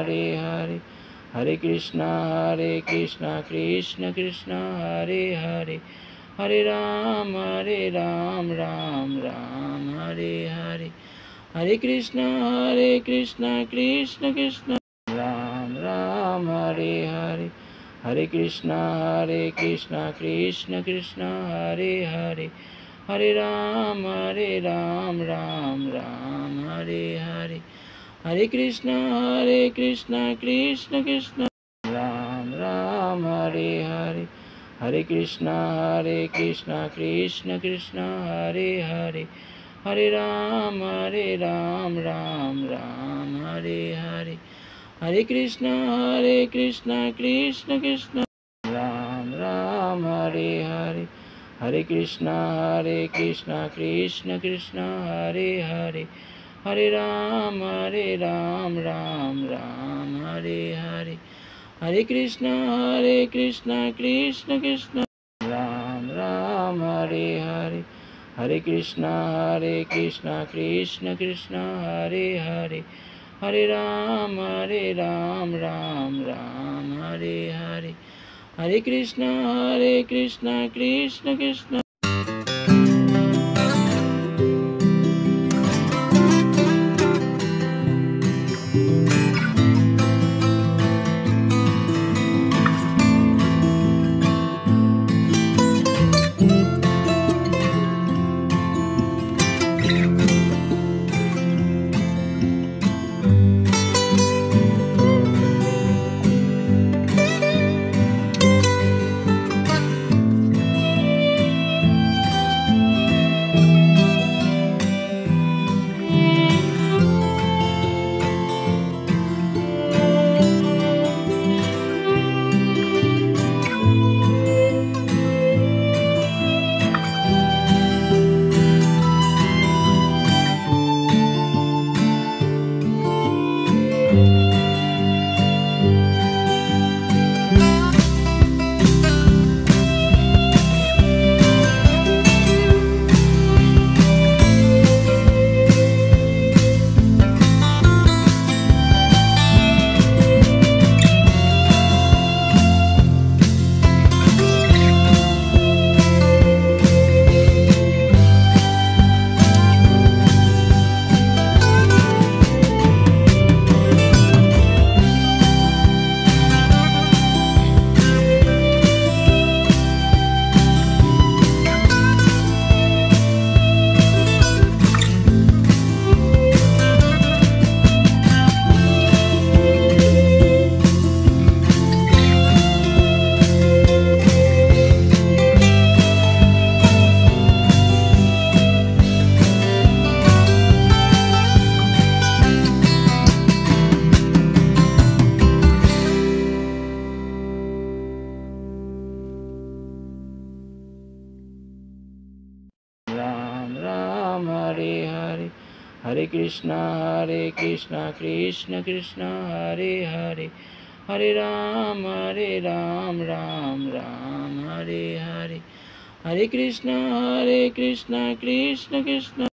Hare Hare Krishna Krishna Krishna Hare Hare Hare Ram Ram Ram Hare Hare Hare Krishna Krishna Krishna Ram Ram Hare Hare Hare Krishna Krishna Krishna Hare Hare Hare Ram Ram Ram Hare Hare Hare Krishna Krishna Ram Ram Hare Hare Hare Krishna Krishna Krishna Hare Hare Hare Ram Ram Ram Hare Hare Hare Krishna Krishna Ram Ram Hare Hare Hare Krishna Krishna Hare Hare Hare Ram Ram Ram Hare Hare Hare Krishna Krishna Ram Ram Hare Hare Hare Krishna Krishna Hare Hare Hare Ram Ram Ram Hare Hare Hare Krishna Krishna Hare Krishna Krishna Hare Hare Hare Ram Ram Ram Hare Hare Hare Krishna Krishna